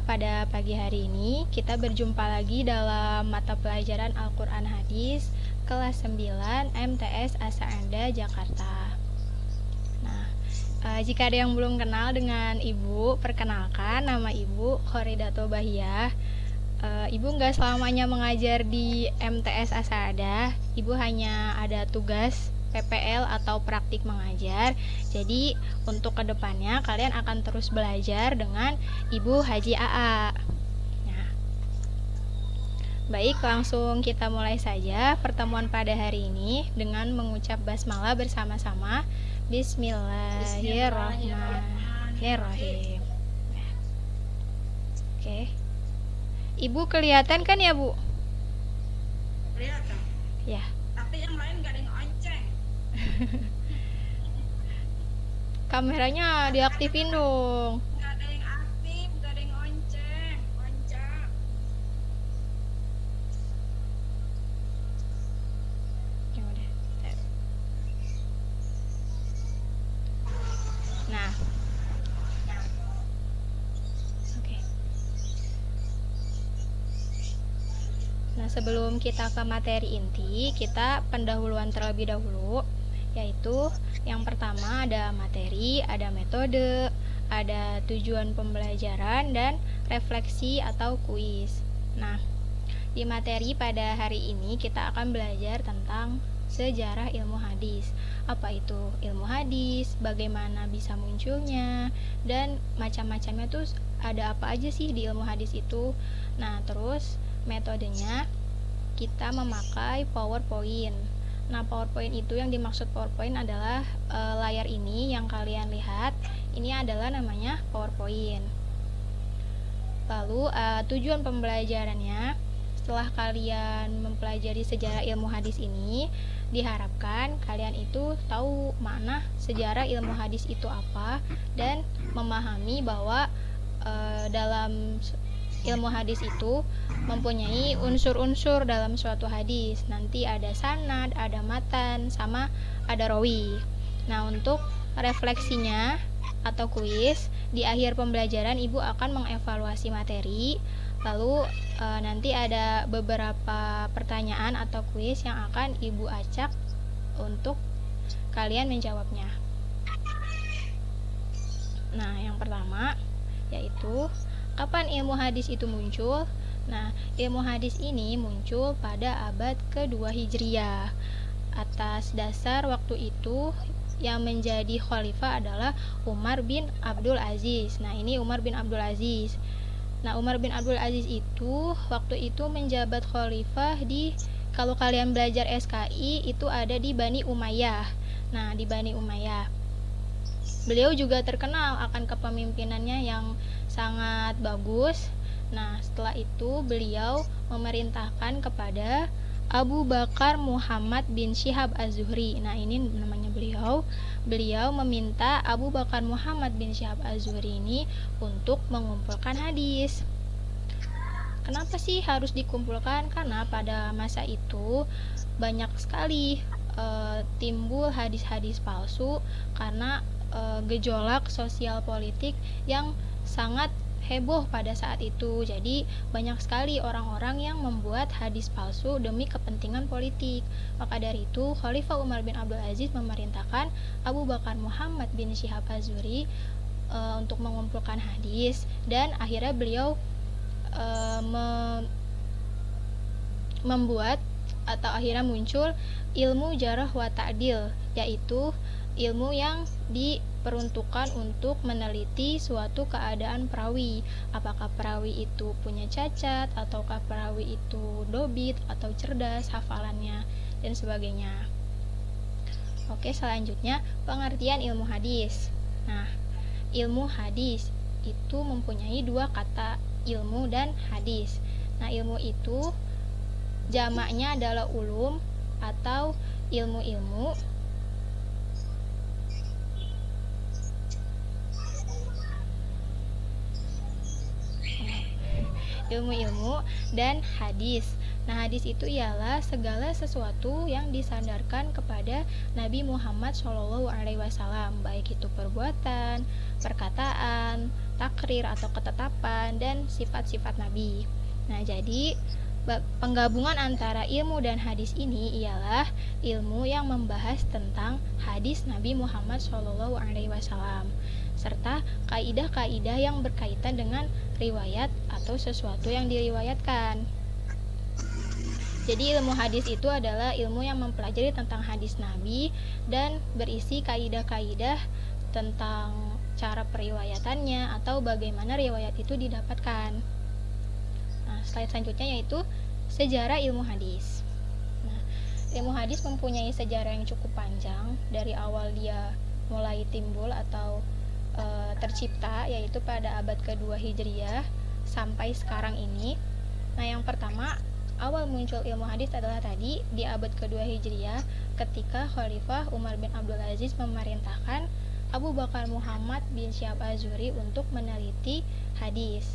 pada pagi hari ini kita berjumpa lagi dalam mata pelajaran Al-Quran Hadis kelas 9 MTS Asa Anda Jakarta. Nah, jika ada yang belum kenal dengan Ibu, perkenalkan, nama Ibu Khoridato Bahiyah. Ibu nggak selamanya mengajar di MTS Asa Anda. Ibu hanya ada tugas PPL atau praktik mengajar. Jadi untuk kedepannya kalian akan terus belajar dengan Ibu Haji AA. Nah, baik, langsung kita mulai saja pertemuan pada hari ini dengan mengucap basmalah bersama-sama. Bismillahirrahmanirrahim. Oke. Ibu kelihatan kan ya, Bu? Kelihatan. Ya. Tapi yang lain nggak ada yang onceng. Kameranya diaktifin dong. Nggak ada yang aktif, nggak ada yang onceng. Onceng. Ya udah. Nah. Oke. Nah, sebelum kita ke materi inti, kita pendahuluan terlebih dahulu, yaitu yang pertama ada materi, ada metode, ada tujuan pembelajaran, dan refleksi atau kuis. Nah, di materi pada hari ini kita akan belajar tentang sejarah ilmu hadis. Apa itu ilmu hadis, bagaimana bisa munculnya, dan macam-macamnya tuh ada apa aja sih di ilmu hadis itu. Nah, terus metodenya kita memakai PowerPoint. Nah, PowerPoint itu yang dimaksud PowerPoint adalah layar ini yang kalian lihat. Ini adalah namanya PowerPoint. Lalu tujuan pembelajarannya, setelah kalian mempelajari sejarah ilmu hadis ini, diharapkan kalian itu tahu makna sejarah ilmu hadis itu apa dan memahami bahwa dalam ilmu hadis itu mempunyai unsur-unsur dalam suatu hadis. Nanti ada sanad, ada matan, sama ada rawi. Nah, untuk refleksinya atau kuis, di akhir pembelajaran Ibu akan mengevaluasi materi. Lalu nanti ada beberapa pertanyaan atau kuis yang akan Ibu acak untuk kalian menjawabnya. Nah, yang pertama yaitu kapan ilmu hadis itu muncul? Nah, ilmu hadis ini muncul pada abad kedua Hijriah. Atas dasar waktu itu yang menjadi khalifah adalah Umar bin Abdul Aziz. Nah, ini Umar bin Abdul Aziz. Nah, Umar bin Abdul Aziz itu waktu itu menjabat khalifah di, kalau kalian belajar SKI, itu ada di Bani Umayyah. Nah, di Bani Umayyah. Beliau juga terkenal akan kepemimpinannya yang sangat bagus. Nah, setelah itu beliau memerintahkan kepada Abu Bakar Muhammad bin Syihab Az-Zuhri. Nah, ini namanya beliau. Beliau meminta Abu Bakar Muhammad bin Syihab Az-Zuhri ini untuk mengumpulkan hadis. Kenapa sih harus dikumpulkan? Karena pada masa itu banyak sekali timbul hadis-hadis palsu karena gejolak sosial politik yang sangat heboh pada saat itu. Jadi banyak sekali orang-orang yang membuat hadis palsu demi kepentingan politik. Maka dari itu Khalifah Umar bin Abdul Aziz memerintahkan Abu Bakar Muhammad bin Syihab Az-Zuhri untuk mengumpulkan hadis, dan akhirnya beliau membuat atau akhirnya muncul ilmu jarah wa ta'dil, yaitu ilmu yang diperuntukkan untuk meneliti suatu keadaan perawi. Apakah perawi itu punya cacat, ataukah perawi itu dobit atau cerdas hafalannya, dan sebagainya. Oke, selanjutnya pengertian ilmu hadis. Nah, ilmu hadis itu mempunyai dua kata, ilmu dan hadis. Nah, ilmu itu jamaknya adalah ulum atau ilmu-ilmu. Ilmu-ilmu dan hadis. Nah, hadis itu ialah segala sesuatu yang disandarkan kepada Nabi Muhammad SAW, baik itu perbuatan, perkataan, takrir atau ketetapan, dan sifat-sifat Nabi. Nah, jadi penggabungan antara ilmu dan hadis ini ialah ilmu yang membahas tentang hadis Nabi Muhammad SAW serta kaidah-kaidah yang berkaitan dengan riwayat atau sesuatu yang diriwayatkan. Jadi ilmu hadis itu adalah ilmu yang mempelajari tentang hadis Nabi dan berisi kaidah-kaidah tentang cara periwayatannya atau bagaimana riwayat itu didapatkan. Nah, slide selanjutnya yaitu sejarah ilmu hadis. Nah, ilmu hadis mempunyai sejarah yang cukup panjang dari awal dia mulai timbul atau tercipta, yaitu pada abad kedua Hijriyah sampai sekarang ini. Nah, yang pertama, awal muncul ilmu hadis adalah tadi di abad kedua Hijriyah ketika Khalifah Umar bin Abdul Aziz memerintahkan Abu Bakar Muhammad bin Syihab Az-Zuhri untuk meneliti hadis.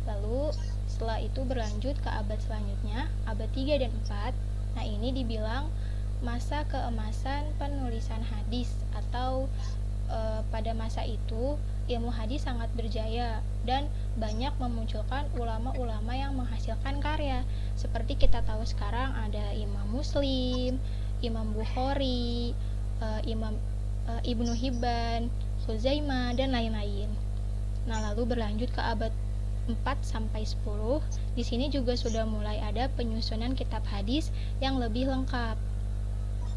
Lalu setelah itu berlanjut ke abad selanjutnya, abad 3 dan 4. Nah, ini dibilang masa keemasan penulisan hadis atau pada masa itu ilmu hadis sangat berjaya dan banyak memunculkan ulama-ulama yang menghasilkan karya. Seperti kita tahu sekarang ada Imam Muslim, Imam Bukhari, Imam Ibnu Hibban, Khuzaimah, dan lain-lain. Nah, lalu berlanjut ke abad 4 sampai 10. Di sini juga sudah mulai ada penyusunan kitab hadis yang lebih lengkap.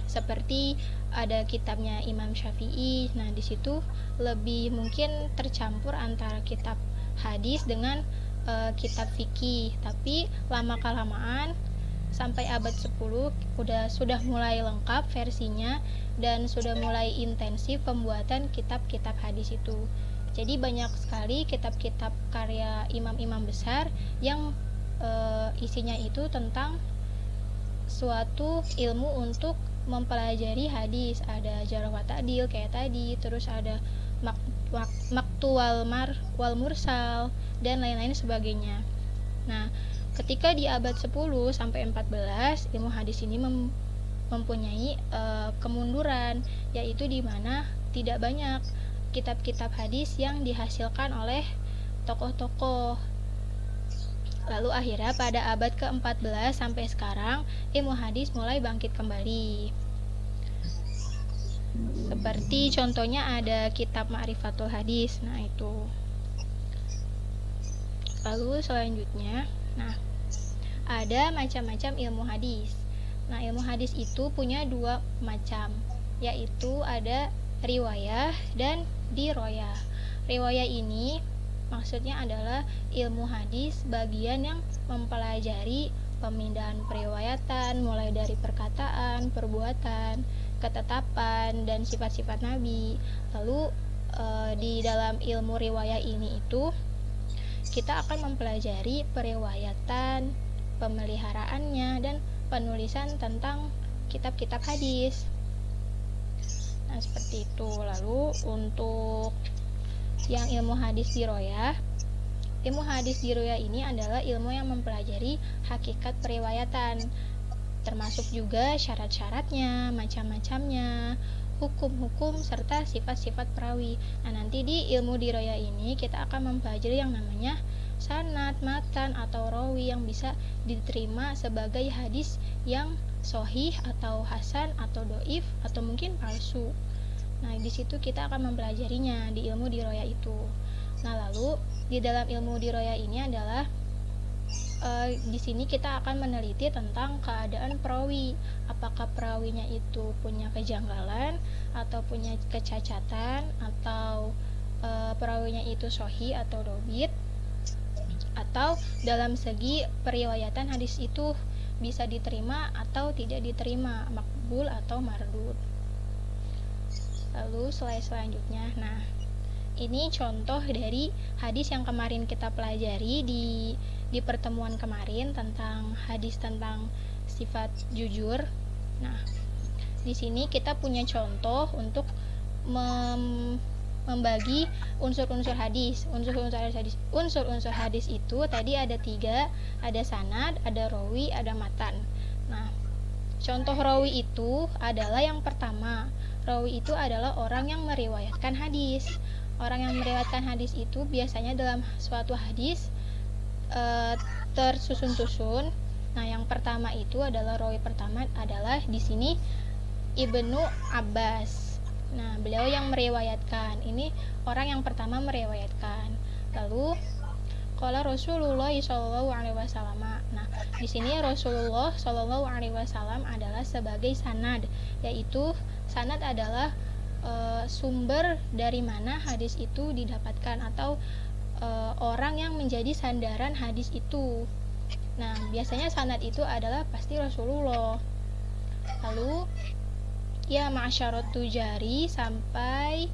Seperti ada kitabnya Imam Syafi'i. Nah, di situ lebih mungkin tercampur antara kitab hadis dengan kitab fikih. Tapi lama-kelamaan sampai abad 10 sudah mulai lengkap versinya dan sudah mulai intensif pembuatan kitab-kitab hadis itu. Jadi banyak sekali kitab-kitab karya imam-imam besar yang isinya itu tentang suatu ilmu untuk mempelajari hadis. Ada jarh wa ta'dil kayak tadi, terus ada maqtu wal mursal dan lain-lain sebagainya. Nah, ketika di abad 10 sampai 14 ilmu hadis ini mempunyai kemunduran, yaitu di mana tidak banyak kitab-kitab hadis yang dihasilkan oleh tokoh-tokoh. Lalu akhirnya pada abad ke-14 sampai sekarang ilmu hadis mulai bangkit kembali. Seperti contohnya ada kitab Ma'rifatul Hadis. Nah, itu. Lalu selanjutnya, nah, ada macam-macam ilmu hadis. Nah, ilmu hadis itu punya dua macam, yaitu ada riwayah dan diroyah. Riwayah ini maksudnya adalah ilmu hadis bagian yang mempelajari pemindahan periwayatan mulai dari perkataan, perbuatan, ketetapan, dan sifat-sifat Nabi. Lalu di dalam ilmu riwayah ini itu kita akan mempelajari periwayatan, pemeliharaannya, dan penulisan tentang kitab-kitab hadis. Nah, seperti itu. Lalu untuk yang ilmu hadis diroyah, ilmu hadis diroyah ini adalah ilmu yang mempelajari hakikat periwayatan, termasuk juga syarat-syaratnya, macam-macamnya, hukum-hukum, serta sifat-sifat perawi. Nah, nanti di ilmu diroyah ini kita akan mempelajari yang namanya sanad, matan, atau rawi yang bisa diterima sebagai hadis yang sohih atau hasan atau doif atau mungkin palsu. Nah, di situ kita akan mempelajarinya di ilmu diroyah itu. Nah, lalu di dalam ilmu diroyah ini adalah di sini kita akan meneliti tentang keadaan perawi. Apakah perawinya itu punya kejanggalan atau punya kecacatan, atau perawinya itu sohi atau dobit, atau dalam segi periwayatan hadis itu bisa diterima atau tidak diterima, makbul atau mardud. Lalu slide selanjutnya, nah, ini contoh dari hadis yang kemarin kita pelajari di pertemuan kemarin tentang hadis tentang sifat jujur. Nah, di sini kita punya contoh untuk membagi unsur-unsur hadis. Unsur-unsur hadis itu tadi ada 3, ada sanad, ada rawi, ada matan. Nah, contoh rawi itu adalah yang pertama. Rawi itu adalah orang yang meriwayatkan hadis. Orang yang meriwayatkan hadis itu biasanya dalam suatu hadis tersusun-susun. Nah, yang pertama itu adalah rawi pertama adalah di sini Ibnu Abbas. Nah, beliau yang meriwayatkan. Ini orang yang pertama meriwayatkan. Lalu qala Rasulullah sallallahu alaihi wasallam. Nah, di sini Rasulullah sallallahu alaihi wasallam adalah sebagai sanad, yaitu sanad adalah sumber dari mana hadis itu didapatkan atau orang yang menjadi sandaran hadis itu. Nah, biasanya sanad itu adalah pasti Rasulullah. Lalu ya ma'syarat tujari sampai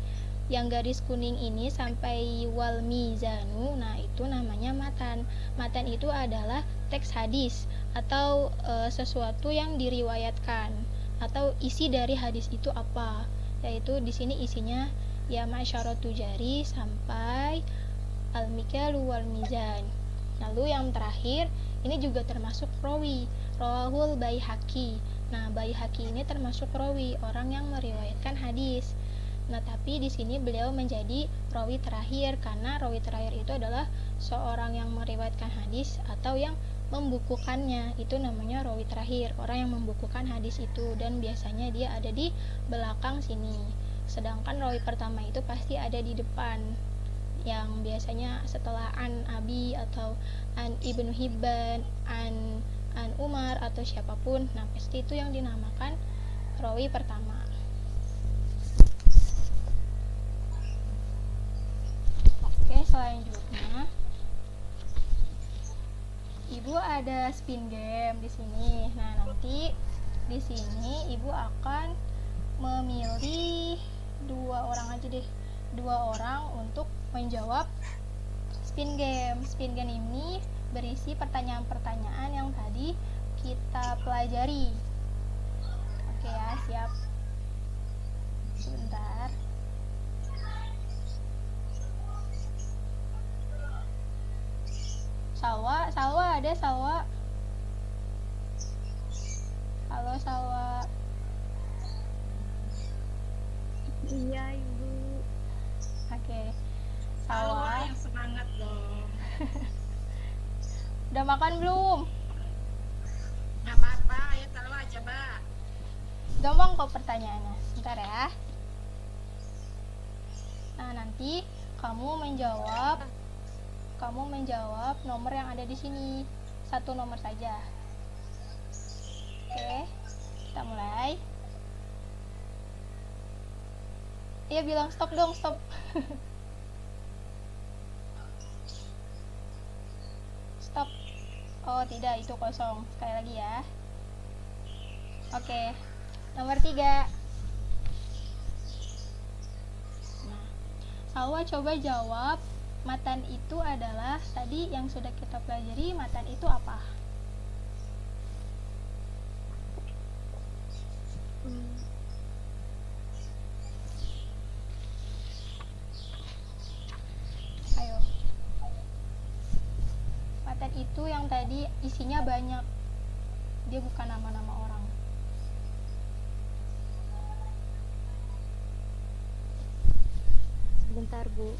yang garis kuning ini sampai wal mizanu. Nah, itu namanya matan. Matan itu adalah teks hadis atau sesuatu yang diriwayatkan atau isi dari hadis itu apa. Yaitu di sini isinya ya ma'syarat tujari sampai al-mikalu wal mizan. Lalu yang terakhir ini juga termasuk rawi, rawahul Baihaqi. Nah, Baihaqi ini termasuk rawi, orang yang meriwayatkan hadis. Nah, tapi di sini beliau menjadi rawi terakhir karena rawi terakhir itu adalah seorang yang meriwayatkan hadis atau yang membukukannya. Itu namanya rawi terakhir, orang yang membukukan hadis itu, dan biasanya dia ada di belakang sini. Sedangkan rawi pertama itu pasti ada di depan, yang biasanya setelah an Abi atau an Ibnu Hibban, an Umar atau siapapun. Nah, pasti itu yang dinamakan rawi pertama. Oke, selanjutnya Ibu ada spin game di sini. Nah, nanti di sini Ibu akan memilih 2 orang aja deh. 2 orang untuk menjawab spin game. Spin game ini berisi pertanyaan-pertanyaan yang tadi kita pelajari. Oke ya, siap. Sebentar. Salwa ada Salwa? Halo Salwa. Iya, Ibu. Oke. Salwa Salwa, yang semangat dong. udah makan belum? Nggak apa-apa, ya Salwa coba. Gampang kok pertanyaannya. Bentar ya. Nah, nanti kamu menjawab nomor yang ada di sini. 1 nomor saja. Oke, kita mulai. Iya, bilang stop dong, stop. Stop. Oh, tidak, itu kosong. Sekali lagi ya. Oke, nomor 3. Nah, Salwa coba jawab, matan itu adalah tadi yang sudah kita pelajari, matan itu apa? Ayo. Matan itu yang tadi isinya banyak. Dia bukan nama-nama orang. Sebentar, Bu.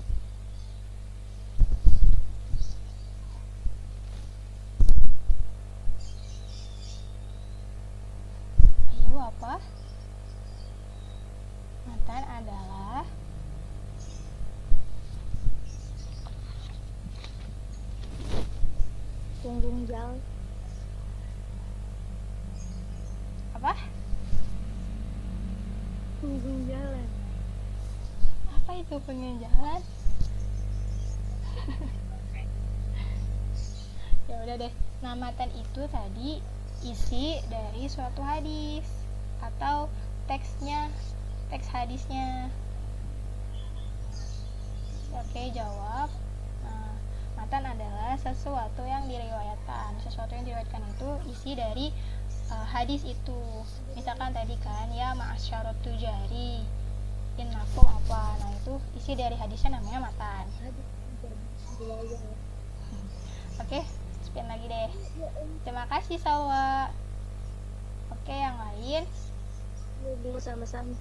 Ayo, apa? Matan adalah Punggung jalan. apa? Punggung jalan. Apa itu pengen jalan? Ya udah deh. Nah, matan itu tadi isi dari suatu hadis atau teksnya, teks hadisnya. Oke, jawab. Nah, matan adalah sesuatu yang diriwayatkan. Sesuatu yang diriwayatkan itu isi dari hadis itu. Misalkan tadi kan ya ma'asyarat tujari. innakum apa. Nah itu isi dari hadisnya namanya matan. Oke, spin lagi deh. Terima kasih Sawa. Oke, yang lain Ibu sama-sama.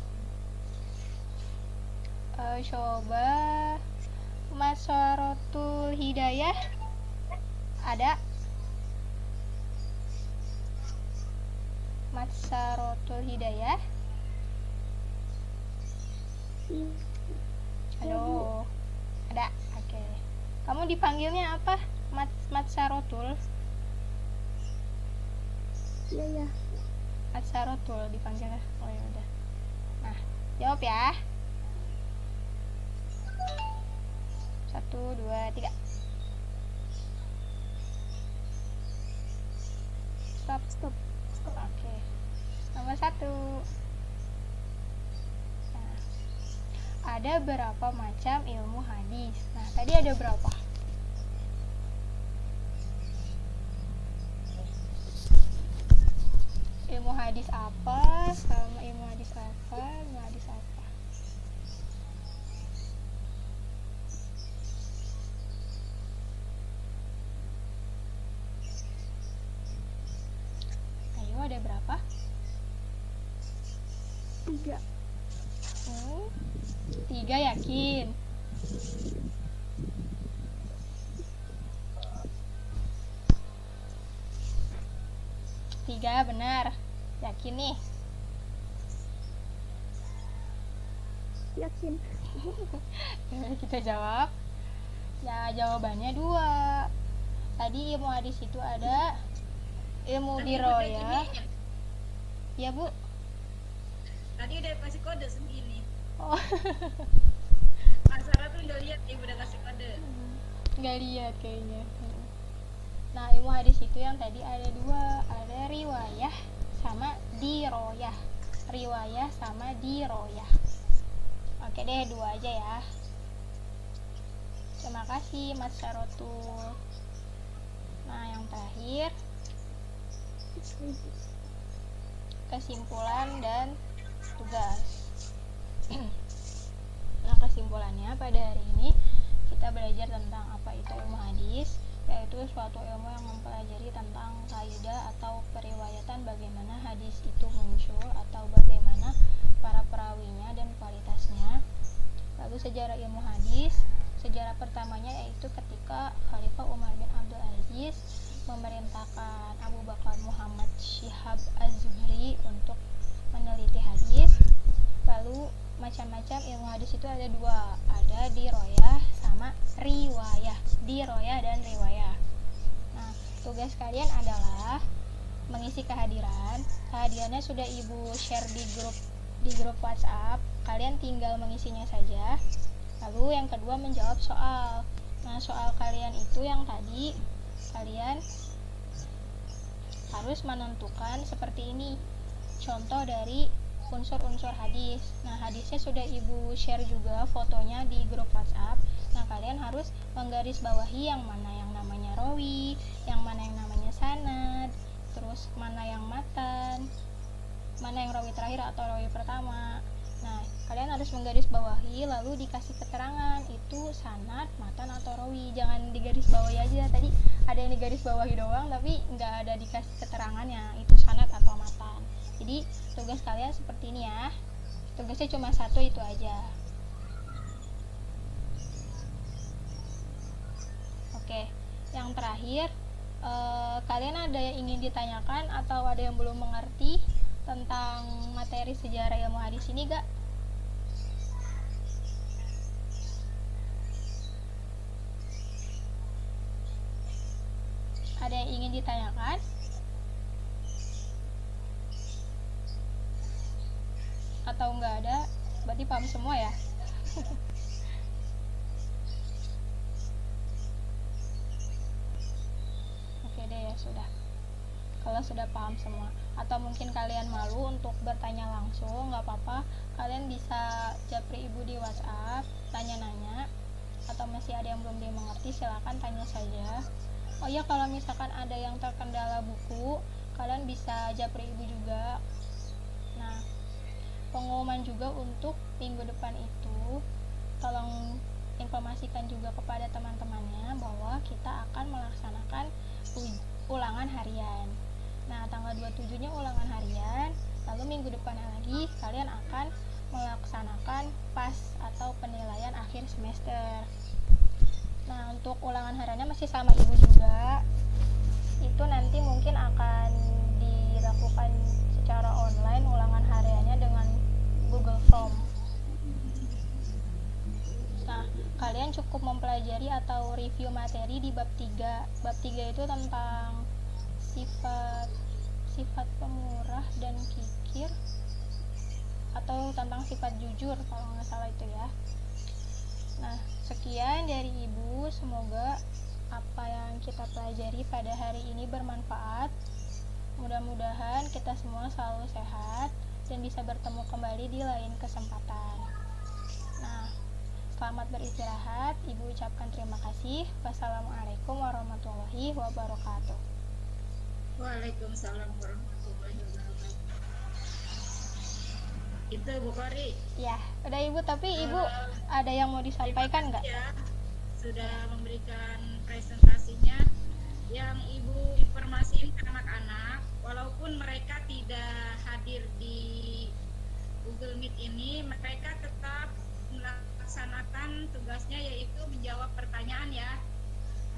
coba Masaratul Hidayah ada? Masaratul Hidayah. Halo. Ada. Oke. Kamu dipanggilnya apa? Masaratul. Iya. Masaratul dipanggilnya. Oh ya udah. Nah, jawab ya. 1, 2, 3. Stop. Oke. Nomor 1. Nah, ada berapa macam ilmu hadis? Nah, tadi ada berapa? Ilmu hadis apa sama ilmu hadis apa? Ilmu hadis apa? Ayo, ada berapa? 3. 3 yakin? Tiga benar. Yakin nih? Yakin. Kita jawab. Ya, jawabannya 2. Tadi ilmu hadis itu ada ilmu diroyah. Ya Bu. Tadi udah kasih kode segini. Oh, Asara tuh udah lihat ibu udah kasih kode. nggak lihat kayaknya. Nah, ilmu hadis itu yang tadi ada 2, ada riwayah sama diroyah. Riwayah sama diroyah. Oke deh, 2 aja ya. Terima kasih Mas Sarotul. Nah, yang terakhir kesimpulan dan tugas. Nah, kesimpulannya pada hari ini kita belajar tentang apa itu ilmu hadis, yaitu suatu ilmu yang mempelajari tentang kaidah atau periwayatan bagaimana hadis itu muncul atau bagaimana para perawinya dan kualitasnya. Lalu sejarah ilmu hadis, sejarah pertamanya yaitu ketika Khalifah Umar bin Abdul Aziz memerintahkan Abu Bakar Muhammad Syihab Az-Zuhri untuk meneliti hadis. Lalu macam-macam ilmu hadis itu ada 2, ada diroyah sama riwayah. Diroyah dan riwayah. Nah, tugas kalian adalah mengisi kehadiran. Kehadirannya sudah Ibu share di grup WhatsApp. Kalian tinggal mengisinya saja. Lalu yang kedua menjawab soal. Nah, soal kalian itu yang tadi kalian harus menentukan seperti ini. Contoh dari unsur-unsur hadis. Nah, hadisnya sudah Ibu share juga fotonya di grup WhatsApp. Nah, kalian harus menggarisbawahi yang mana yang namanya rawi, yang mana yang namanya sanad, terus mana yang matan, mana yang rawi terakhir atau rawi pertama. Nah, kalian harus menggarisbawahi lalu dikasih keterangan itu sanad, matan atau rawi. Jangan digarisbawahi aja. Tadi ada yang digarisbawahi doang tapi nggak ada dikasih keterangannya itu sanad atau matan. Jadi tugas kalian seperti ini ya. Tugasnya cuma 1 itu aja. Oke, yang terakhir kalian ada yang ingin ditanyakan atau ada yang belum mengerti tentang materi sejarah ilmu hadis ini gak? Ada yang ingin ditanyakan? Atau enggak ada? Berarti paham semua ya? Oke deh ya sudah. Kalau sudah paham semua, atau mungkin kalian malu untuk bertanya langsung, nggak apa-apa. Kalian bisa japri Ibu di WhatsApp, tanya-nanya, atau masih ada yang belum dimengerti, silakan tanya saja. Oh ya, kalau misalkan ada yang terkendala buku, kalian bisa japri Ibu juga. Nah, pengumuman juga untuk minggu depan itu. Tolong informasikan juga kepada teman-temannya bahwa kita akan melaksanakan ulangan harian. Nah, tanggal 27-nya ulangan harian, lalu minggu depannya lagi kalian akan melaksanakan PAS atau penilaian akhir semester. Nah, untuk ulangan hariannya masih sama Ibu juga. Itu nanti mungkin akan dilakukan secara online ulangan hariannya dengan Google Form. Nah, kalian cukup mempelajari atau review materi di bab 3. Bab 3 itu tentang sifat pemurah dan kikir, atau tentang sifat jujur kalau nggak salah itu ya. Nah, sekian dari Ibu, semoga apa yang kita pelajari pada hari ini bermanfaat. Mudah-mudahan kita semua selalu sehat dan bisa bertemu kembali di lain kesempatan. Nah, selamat beristirahat. Ibu ucapkan terima kasih. Wassalamualaikum warahmatullahi wabarakatuh. Waalaikumsalam warahmatullahi wabarakatuh. Itu Bu Kori. Ya, udah Ibu, tapi Ibu ada yang mau disampaikan nggak? Ya, sudah memberikan presentasinya yang Ibu informasiin ke anak-anak, walaupun mereka tidak hadir di Google Meet ini, mereka tetap melaksanakan tugasnya, yaitu menjawab pertanyaan ya.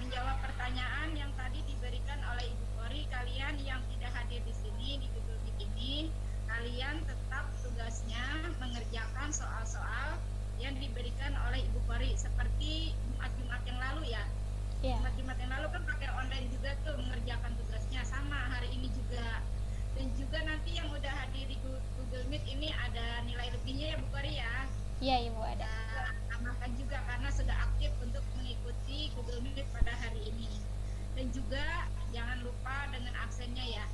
Menjawab pertanyaan yang tadi diberikan oleh Ibu Kori. Kalian yang tidak hadir di sini di Google Meet ini, kalian tetap tugasnya mengerjakan soal-soal yang diberikan oleh Ibu Kori, seperti Jumat-Jumat yang lalu ya. Jumat-Jumat yang lalu kan pakai online juga tuh mengerjakan tugasnya, sama hari ini juga. Dan juga nanti yang udah hadir di Google Meet ini ada nilai lebihnya ya Bu Kori ya. Iya Ibu, ada. Tambahkan juga karena sudah aktif untuk mengikuti Google Meet pada hari ini. Dan juga jangan lupa dengan absennya ya.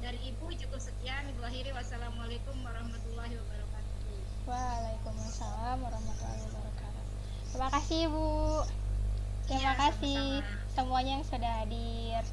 Dari Ibu cukup sekian. Ibu akhiri, wassalamualaikum warahmatullahi wabarakatuh. Waalaikumsalam warahmatullahi wabarakatuh. Terima kasih Ibu. Terima Ya, kasih sama-sama. semuanya yang sudah hadir.